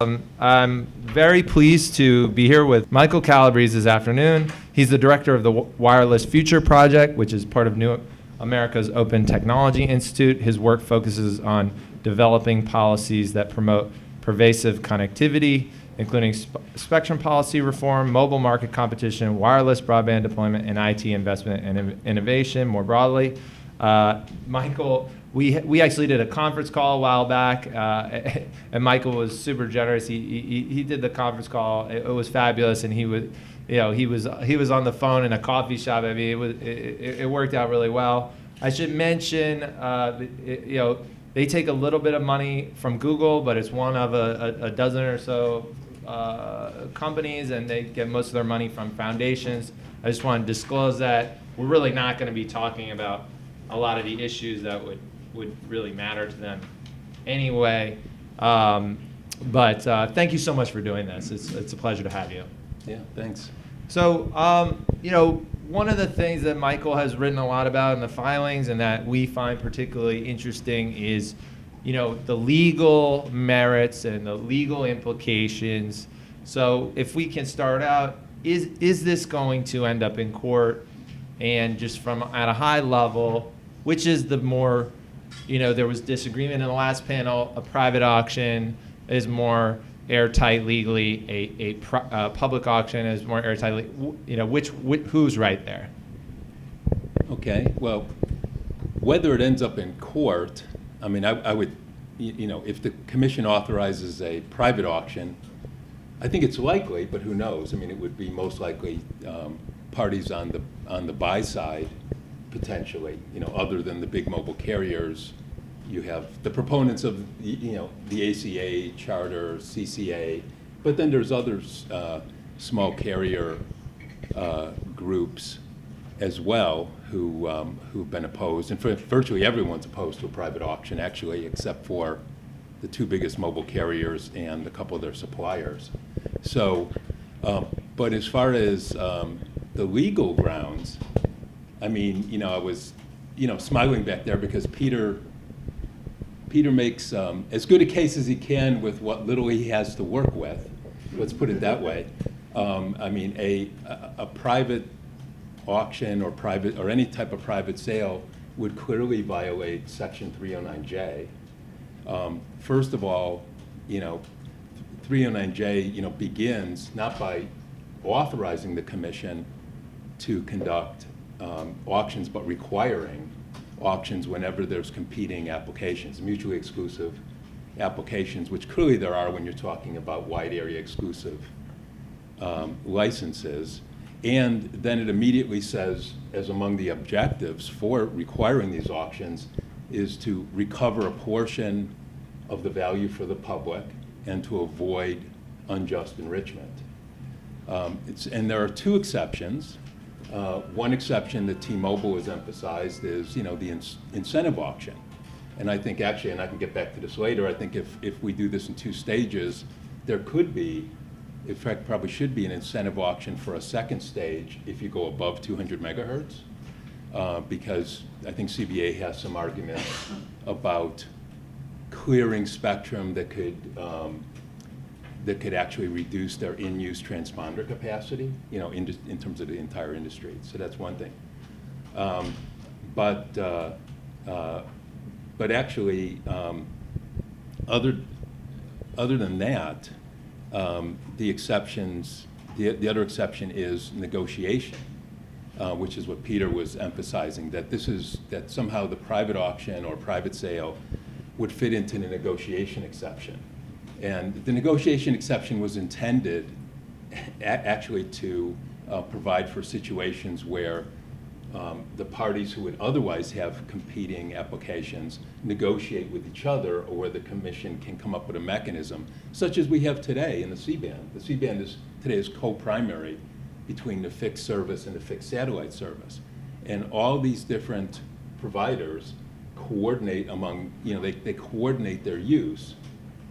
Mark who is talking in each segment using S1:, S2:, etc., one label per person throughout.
S1: I'm very pleased to be here with Michael Calabrese this afternoon. He's the director of the Wireless Future Project, which is part of New America's Open Technology Institute. His work focuses on developing policies that promote pervasive connectivity, including spectrum policy reform, mobile market competition, wireless broadband deployment, and IT investment and innovation more broadly. Michael, we actually did a conference call a while back, and Michael was super generous. He did the conference call. It was fabulous, and he was on the phone in a coffee shop. I mean, it worked out really well. I should mention, they take a little bit of money from Google, but it's one of a dozen or so companies, and they get most of their money from foundations. I just want to disclose that we're really not going to be talking about a lot of the issues that would really matter to them anyway. But thank you so much for doing this. It's a pleasure to have you.
S2: Yeah, thanks.
S1: So, one of the things that Michael has written a lot about in the filings and that we find particularly interesting is, the legal merits and the legal implications. So if we can start out, is this going to end up in court? And just from at a high level, which is the more, there was disagreement in the last panel, a private auction is more airtight legally, a public auction is more airtight, who's right there?
S2: Okay, well, whether it ends up in court, I mean, I would, if the commission authorizes a private auction, I think it's likely, but who knows? I mean, it would be most likely parties on the buy side, potentially, other than the big mobile carriers. You have the proponents of the ACA, Charter, CCA, but then there's others, small carrier groups as well who've been opposed. And virtually everyone's opposed to a private auction, actually, except for the two biggest mobile carriers and a couple of their suppliers. So, but as far as the legal grounds, I mean, I was, smiling back there because Peter makes as good a case as he can with what little he has to work with. Let's put it that way. I mean, a private auction or any type of private sale would clearly violate Section 309J. First of all, 309J, begins not by authorizing the commission to conduct auctions, but requiring auctions whenever there's competing applications, mutually exclusive applications, which clearly there are when you're talking about wide area exclusive licenses. And then it immediately says, as among the objectives for requiring these auctions, is to recover a portion of the value for the public and to avoid unjust enrichment. And there are two exceptions. One exception that T-Mobile has emphasized is, the incentive auction. And I think actually, and I can get back to this later, I think if we do this in two stages, there could be, in fact, probably should be an incentive auction for a second stage if you go above 200 megahertz, because I think CBA has some arguments about clearing spectrum that could actually reduce their in-use transponder capacity, in terms of the entire industry. So that's one thing. But actually, other than that, the exceptions, the other exception is negotiation, which is what Peter was emphasizing, that somehow the private auction or private sale would fit into the negotiation exception. And the negotiation exception was intended actually to provide for situations where the parties who would otherwise have competing applications negotiate with each other, or where the commission can come up with a mechanism, such as we have today in the C-band. The C-band today is co-primary between the fixed service and the fixed satellite service. And all these different providers coordinate among, they coordinate their use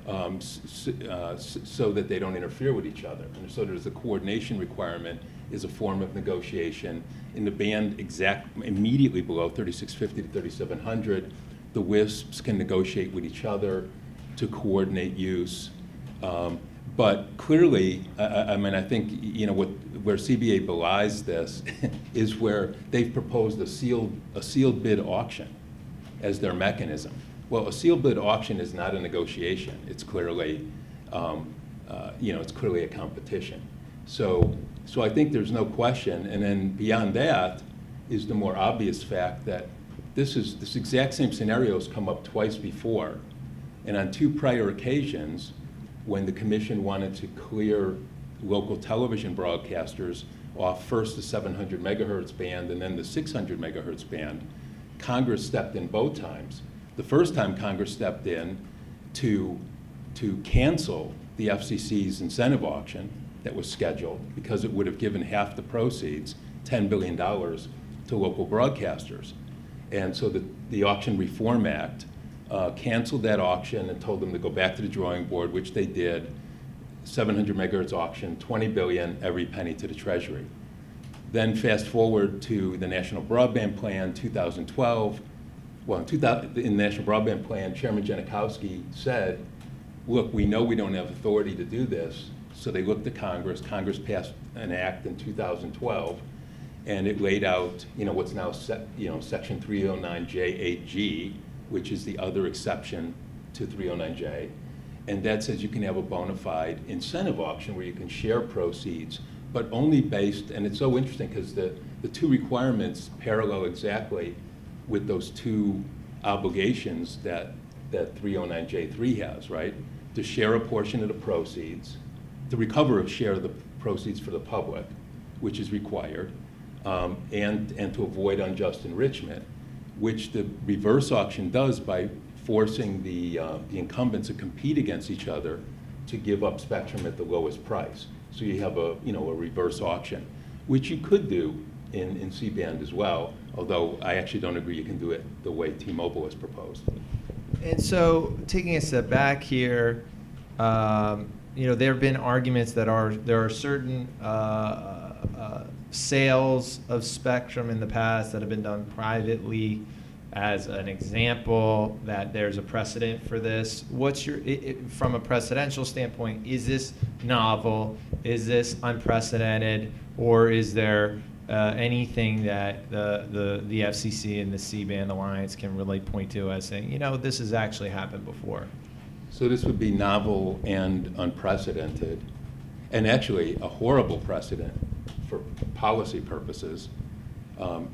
S2: so that they don't interfere with each other. And so there's a coordination requirement is a form of negotiation. In the band immediately below 3650 to 3700, the WISPs can negotiate with each other to coordinate use. But clearly, I mean, I think, you know, where CBA belies this is where they've proposed a sealed bid auction as their mechanism. Well, a sealed bid auction is not a negotiation. It's clearly, you know, it's clearly a competition. So I think there's no question. And then beyond that is the more obvious fact that this exact same scenario has come up twice before. And on two prior occasions, when the commission wanted to clear local television broadcasters off first the 700 megahertz band and then the 600 megahertz band, Congress stepped in both times. The first time Congress stepped in to cancel the FCC's incentive auction that was scheduled because it would have given half the proceeds, $10 billion, to local broadcasters. And so the Auction Reform Act canceled that auction and told them to go back to the drawing board, which they did. 700 megahertz auction, $20 billion, every penny to the Treasury. Then fast forward to the National Broadband Plan, 2012. Well, in the National Broadband Plan, Chairman Janikowski said, look, we know we don't have authority to do this. So they looked to Congress. Congress passed an act in 2012, and it laid out, you know, what's now Section 309J8G, which is the other exception to 309J. And that says you can have a bona fide incentive auction where you can share proceeds, but only based, and it's so interesting because the two requirements parallel exactly with those two obligations that 309J3 has, right? To share a portion of the proceeds, to recover a share of the proceeds for the public, which is required, and to avoid unjust enrichment, which the reverse auction does by forcing the incumbents to compete against each other to give up spectrum at the lowest price. So you have a reverse auction, which you could do in C-band as well, although I actually don't agree you can do it the way T-Mobile has proposed.
S1: And so, taking a step back here, there have been arguments that there are certain sales of spectrum in the past that have been done privately. As an example, that there's a precedent for this. What's your, from a precedential standpoint, is this novel? Is this unprecedented? Or is there anything that the FCC and the C-band Alliance can really point to as saying, this has actually happened before?
S2: So this would be novel and unprecedented, and actually a horrible precedent for policy purposes.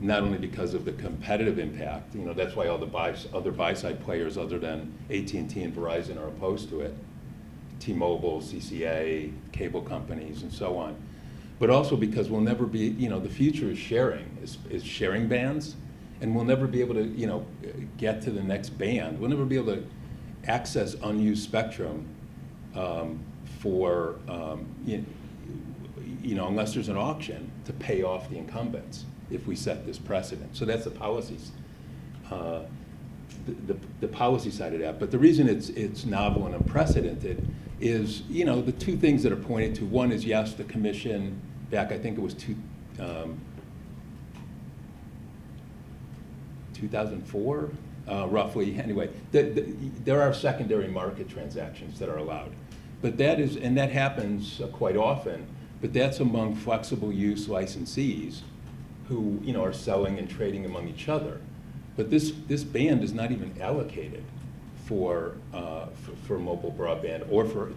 S2: Not only because of the competitive impact, that's why all the other buy-side players other than AT&T and Verizon are opposed to it, T-Mobile, CCA, cable companies, and so on. But also because we'll never be, the future is sharing bands, and we'll never be able to, get to the next band. We'll never be able to access unused spectrum for, unless there's an auction to pay off the incumbents, if we set this precedent. So that's the policies, the policy side of that. But the reason it's novel and unprecedented is, the two things that are pointed to. One is, yes, the commission back, I think it was 2004, roughly. Anyway, there are secondary market transactions that are allowed. But that happens quite often, but that's among flexible use licensees who are selling and trading among each other. But this band is not even allocated for mobile broadband or for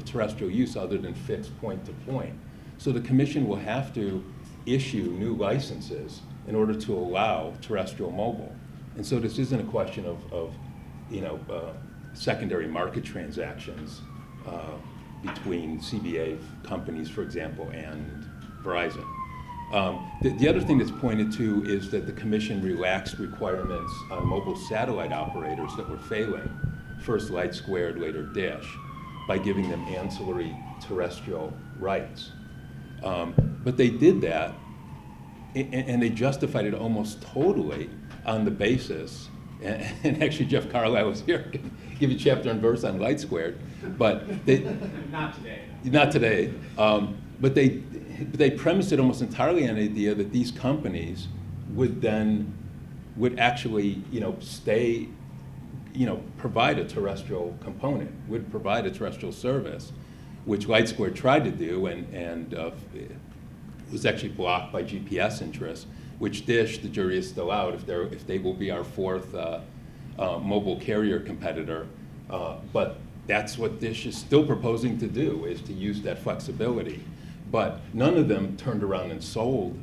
S2: terrestrial use other than fixed point to point. So the commission will have to issue new licenses in order to allow terrestrial mobile. And so this isn't a question of secondary market transactions between CBA companies, for example, and Verizon. The other thing that's pointed to is that the commission relaxed requirements on mobile satellite operators that were failing, first Light Squared, later Dish, by giving them ancillary terrestrial rights. But they did that, and they justified it almost totally on the basis, and actually Jeff Carlisle was here, can give you chapter and verse on Light Squared, but they...
S3: Not today.
S2: Not today, but they premised it almost entirely on the idea that these companies would actually, stay, provide a terrestrial component, would provide a terrestrial service, which LightSquared tried to do and was actually blocked by GPS interests, which Dish, the jury is still out if they will be our fourth mobile carrier competitor. But that's what Dish is still proposing to do, is to use that flexibility. But none of them turned around and sold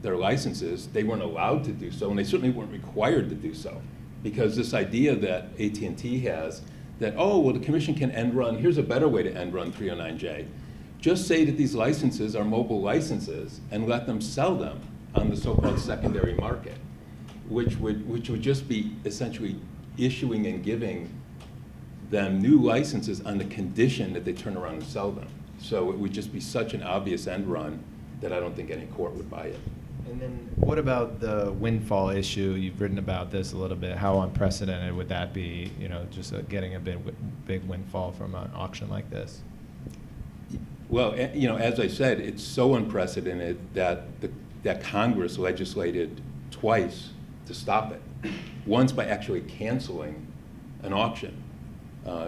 S2: their licenses. They weren't allowed to do so, and they certainly weren't required to do so. Because this idea that AT&T has that, oh, well, the commission can end run, here's a better way to end run 309J. Just say that these licenses are mobile licenses and let them sell them on the so-called secondary market, which would just be essentially issuing and giving them new licenses on the condition that they turn around and sell them. So it would just be such an obvious end run that I don't think any court would buy it.
S1: And then what about the windfall issue? You've written about this a little bit. How unprecedented would that be, just getting a big windfall from an auction like this?
S2: Well, as I said, it's so unprecedented that that Congress legislated twice to stop it. Once by actually canceling an auction.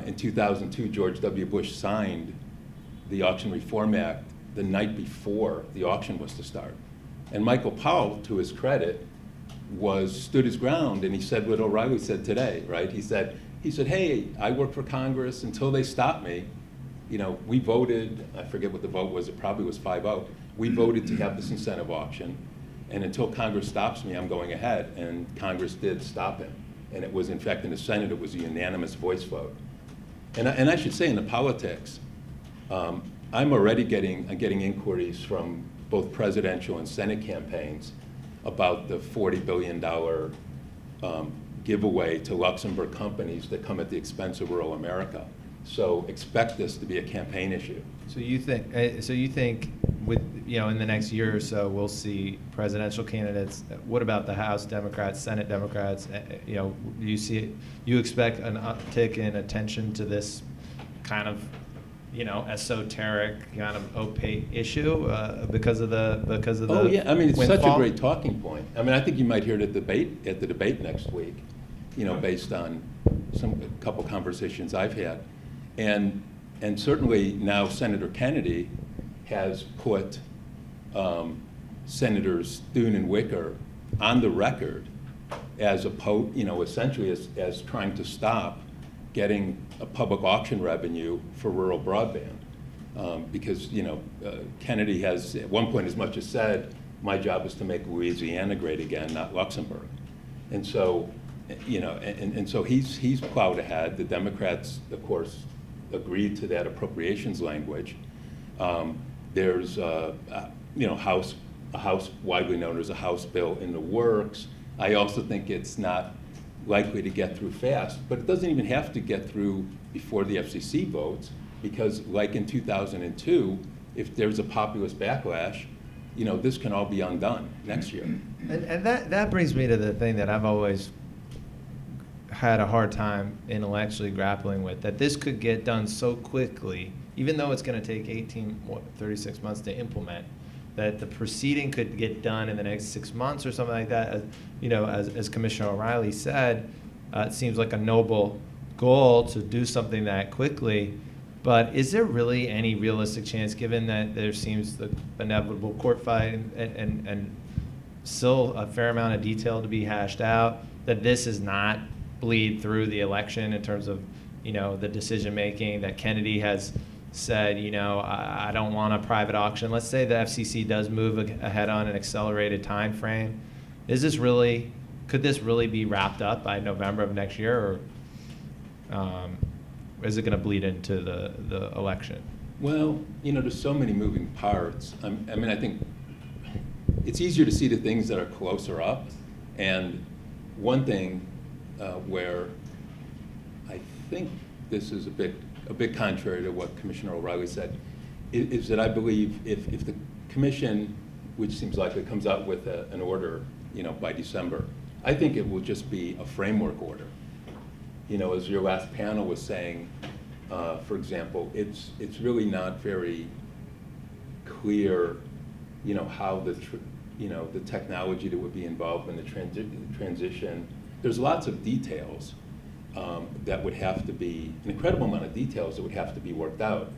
S2: In 2002, George W. Bush signed the Auction Reform Act the night before the auction was to start. And Michael Powell, to his credit, stood his ground, and he said what O'Reilly said today, right? He said, hey, I work for Congress until they stop me. We voted, I forget what the vote was, it probably was 5-0. We voted to have this incentive auction, and until Congress stops me, I'm going ahead. And Congress did stop him. And it was, in fact, in the Senate, it was a unanimous voice vote. And I should say, in the politics, I'm already getting inquiries from both presidential and Senate campaigns about the $40 billion giveaway to Luxembourg companies that come at the expense of rural America. So expect this to be a campaign issue.
S1: So you think with, in the next year or so, we'll see presidential candidates. What about the House Democrats, Senate Democrats? You expect an uptick in attention to this kind of, esoteric, kind of opaque issue because of the
S2: Oh yeah, I mean, it's
S1: windfall?
S2: such a great talking point. I mean, I think you might hear it at the debate next week, based on a couple conversations I've had. And certainly now Senator Kennedy has put Senators Thune and Wicker on the record as essentially as trying to stop getting a public auction revenue for rural broadband. Because Kennedy has at one point as much as said, my job is to make Louisiana great again, not Luxembourg. And so, and so he's plowed ahead. The Democrats, of course, agreed to that appropriations language. There's a House widely known as a House bill in the works. I also think it's not likely to get through fast, but it doesn't even have to get through before the FCC votes, because like in 2002, if there's a populist backlash, this can all be undone next year.
S1: And that brings me to the thing that I've always had a hard time intellectually grappling with, that this could get done so quickly, even though it's going to take 36 months to implement, that the proceeding could get done in the next 6 months or something like that. As Commissioner O'Reilly said, it seems like a noble goal to do something that quickly. But is there really any realistic chance, given that there seems the inevitable court fight and still a fair amount of detail to be hashed out, that this is not bleed through the election in terms of, the decision making that Kennedy has said, I don't want a private auction. Let's say the FCC does move ahead on an accelerated time frame. Could this really be wrapped up by November of next year, or is it going to bleed into the election?
S2: Well, there's so many moving parts. I mean, I think it's easier to see the things that are closer up. And one thing where I think this is a bit contrary to what Commissioner O'Reilly said, is that I believe if the commission, which seems likely, comes out with an order, by December, I think it will just be a framework order. As your last panel was saying, for example, it's really not very clear, how the technology that would be involved in the transition. There's lots of details, that would have to be, an incredible amount of details that would have to be worked out.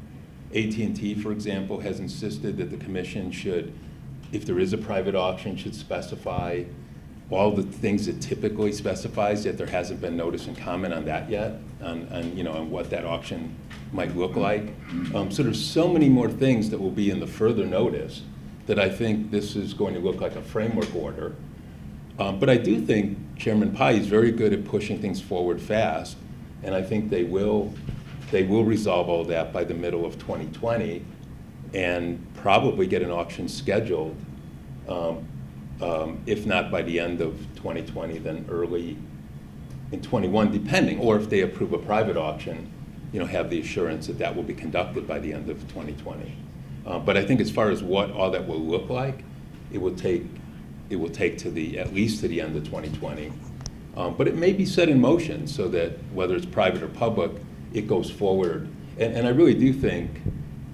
S2: AT&T, for example, has insisted that the commission should, if there is a private auction, should specify all the things it typically specifies, yet there hasn't been notice and comment on that yet, on what that auction might look like. So there's so many more things that will be in the further notice that I think this is going to look like a framework order. But I do think Chairman Pai is very good at pushing things forward fast, and I think they will resolve all that by the middle of 2020 and probably get an auction scheduled, if not by the end of 2020, then early in 21, depending, or if they approve a private auction, have the assurance that that will be conducted by the end of 2020. But I think as far as what all that will look like, it will take at least to the end of 2020. But it may be set in motion so that whether it's private or public, it goes forward. And I really do think,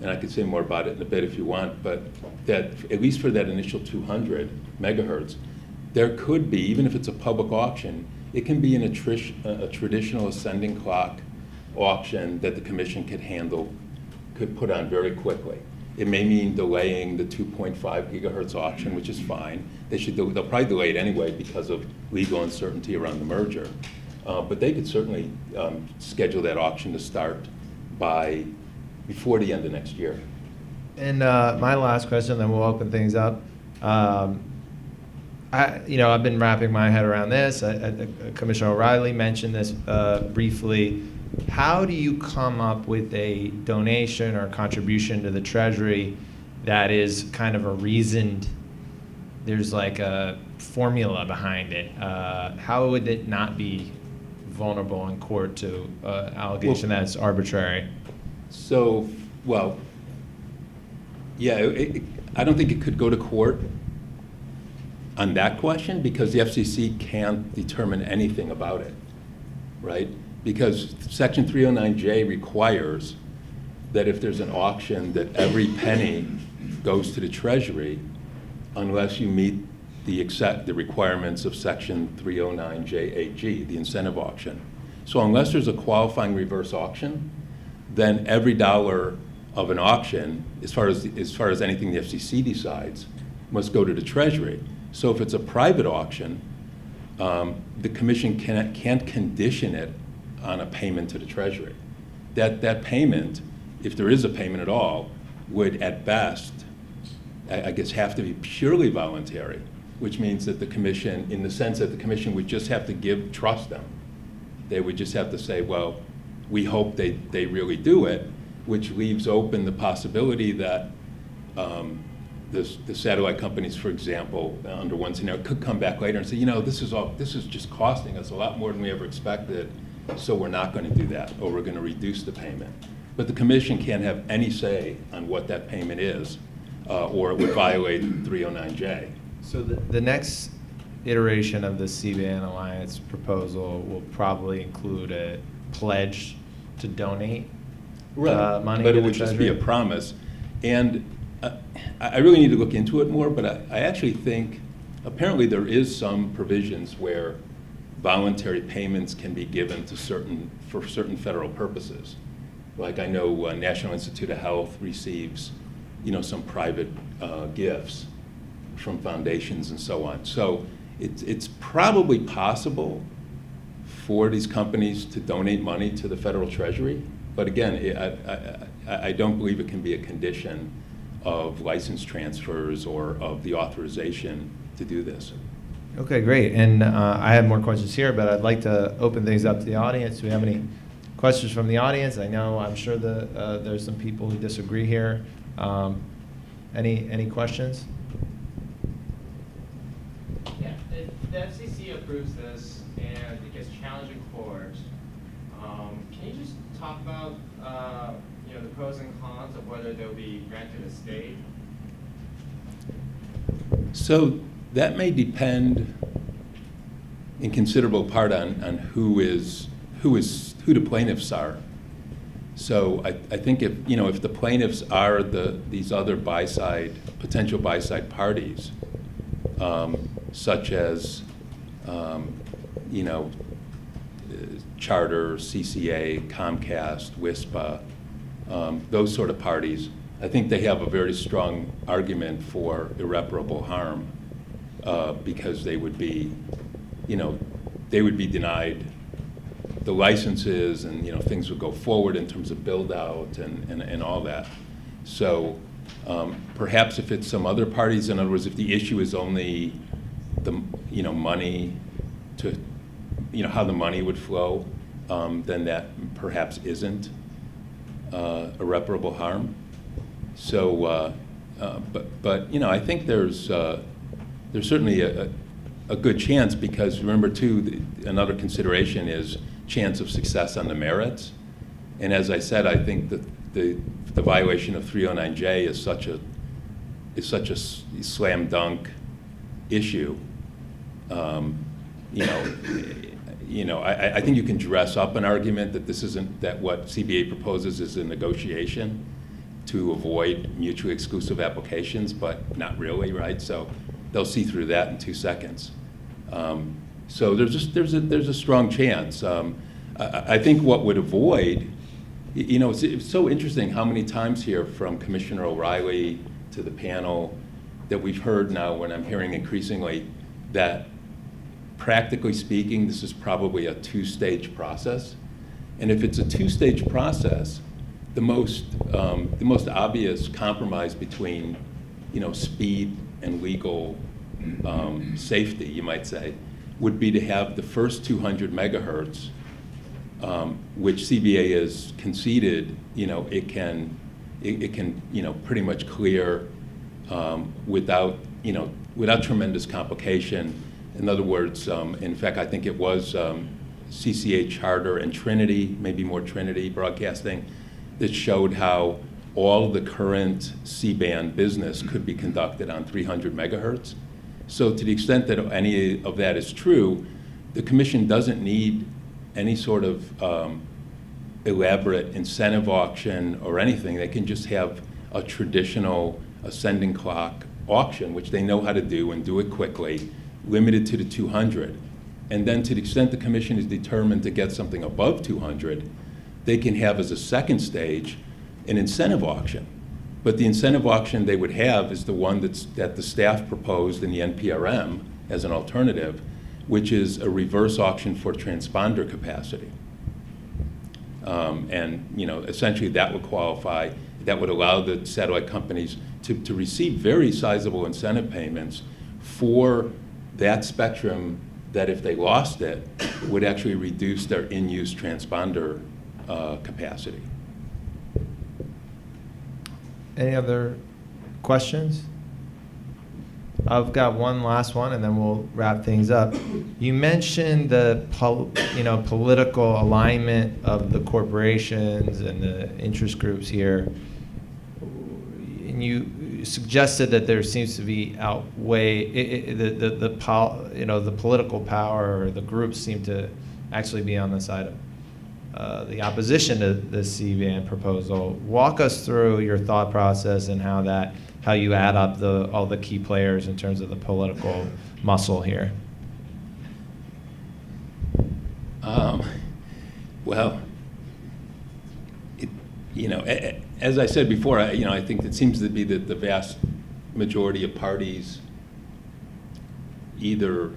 S2: and I could say more about it in a bit if you want, but that at least for that initial 200 megahertz, there could be, even if it's a public auction, it can be in a traditional ascending clock auction that the commission could put on very quickly. It may mean delaying the 2.5 gigahertz auction, which is fine. They'll probably delay it anyway because of legal uncertainty around the merger. But they could certainly schedule that auction to start before the end of next year.
S1: And my last question, then we'll open things up. I've been wrapping my head around this. Commissioner O'Reilly mentioned this briefly. How do you come up with a donation or contribution to the Treasury that is kind of a reasoned, there's like a formula behind it? How would it not be vulnerable in court to allegation that's arbitrary?
S2: So, well, yeah, I don't think it could go to court on that question because the FCC can't determine anything about it, right? Because Section 309J requires that if there's an auction that every penny goes to the Treasury unless you meet the requirements of Section 309JAG, the incentive auction. So unless there's a qualifying reverse auction, then every dollar of an auction, as far as anything the FCC decides, must go to the Treasury. So if it's a private auction, the commission can't condition it on a payment to the Treasury. That payment, if there is a payment at all, would at best, I guess, have to be purely voluntary, which means that the commission, in the sense that the commission would just have to trust them. They would just have to say, well, we hope they really do it, which leaves open the possibility that the satellite companies, for example, under one scenario, could come back later and say, this is just costing us a lot more than we ever expected, so we're not going to do that, or we're going to reduce the payment. But the commission can't have any say on what that payment is, or it would violate 309J.
S1: So the next iteration of the C-band Alliance proposal will probably include a pledge to donate money
S2: but
S1: to
S2: it would
S1: the
S2: just
S1: Treasury?
S2: be a promise. And I really need to look into it more, but I actually think apparently there is some provisions where voluntary payments can be given for certain federal purposes. Like I know National Institute of Health receives, some private gifts from foundations and so on. So it's probably possible for these companies to donate money to the federal Treasury, but again, I don't believe it can be a condition of license transfers or of the authorization to do this.
S1: Okay, great. And I have more questions here, but I'd like to open things up to the audience. Do we have any questions from the audience? I'm sure there's some people who disagree here. Any questions?
S3: Yeah, if the FCC approves this and it gets challenged in court, can you just talk about the pros and cons of whether they'll be granted a stay?
S2: So that may depend in considerable part on who the plaintiffs are. So I think if the plaintiffs are these other potential buy-side parties, such as Charter, CCA, Comcast, WISPA, those sort of parties, I think they have a very strong argument for irreparable harm because they would be, they would be denied the licenses, and things would go forward in terms of build out and all that. So perhaps if it's some other parties, in other words, if the issue is only the money to how the money would flow, then that perhaps isn't irreparable harm. So, but I think there's certainly a good chance, because remember too, another consideration is chance of success on the merits. And as I said, I think that the violation of 309J is such a slam dunk issue. I think you can dress up an argument that that what CBA proposes is a negotiation to avoid mutually exclusive applications, but not really, right? So they'll see through that in 2 seconds. So there's a strong chance. I think what would avoid, it's so interesting how many times here from Commissioner O'Reilly to the panel that we've heard now, when I'm hearing increasingly, that practically speaking, this is probably a 2-stage process. And if it's a 2-stage process, the most obvious compromise between, speed and legal safety, you might say, would be to have the first 200 megahertz, which CBA has conceded, it can pretty much clear without tremendous complication. In other words, in fact, I think it was CCA Charter and Trinity, maybe more Trinity Broadcasting, that showed how all the current C-band business could be conducted on 300 megahertz. So to the extent that any of that is true, the Commission doesn't need any sort of elaborate incentive auction or anything. They can just have a traditional ascending clock auction, which they know how to do and do it quickly, limited to the 200. And then to the extent the Commission is determined to get something above 200, they can have as a second stage an incentive auction. But the incentive auction they would have is the one that the staff proposed in the NPRM as an alternative, which is a reverse auction for transponder capacity. And essentially that would qualify, that would allow the satellite companies to receive very sizable incentive payments for that spectrum that, if they lost it, would actually reduce their in-use transponder capacity.
S1: Any other questions? I've got one last one, and then we'll wrap things up. You mentioned the political alignment of the corporations and the interest groups here, and you suggested that there seems to be the political power, or the groups seem to actually be on the side of the opposition to the C-band proposal. Walk us through your thought process and how you add up all the key players in terms of the political muscle here.
S2: Well, as I said before, I think it seems to be that the vast majority of parties either,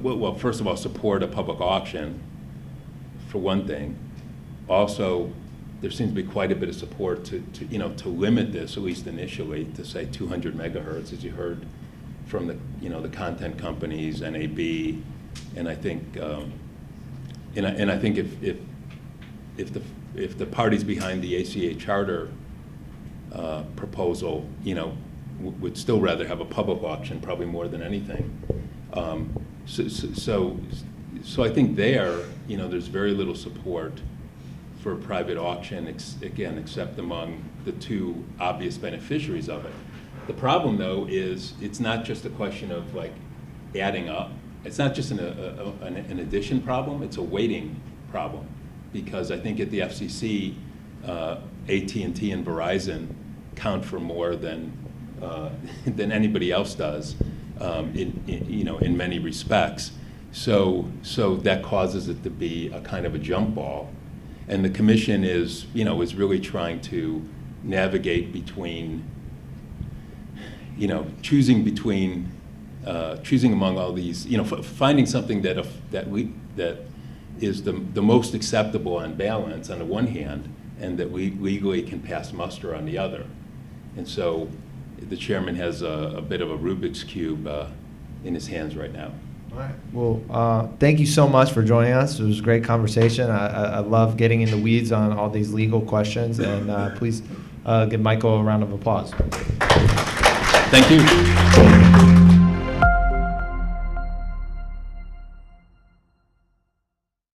S2: well, first of all, support a public auction, for one thing. Also, there seems to be quite a bit of support to limit this, at least initially, to say 200 megahertz, as you heard from the content companies, NAB, and I think I think if the parties behind the ACA Charter proposal, would still rather have a public auction, probably more than anything. So I think there's very little support for a private auction, except among the two obvious beneficiaries of it. The problem, though, is it's not just a question of adding up. It's not just an addition problem. It's a weighting problem, because I think at the FCC, AT&T and Verizon count for more than anybody else does, in many respects. So that causes it to be a kind of a jump ball. And the commission is really trying to navigate between, choosing among all these, finding something that is the most acceptable on balance on the one hand, and that we legally can pass muster on the other. And so the chairman has a bit of a Rubik's Cube in his hands right now.
S1: All right. Well, thank you so much for joining us. It was a great conversation. I love getting in the weeds on all these legal questions. And please give Michael a round of applause.
S2: Thank you.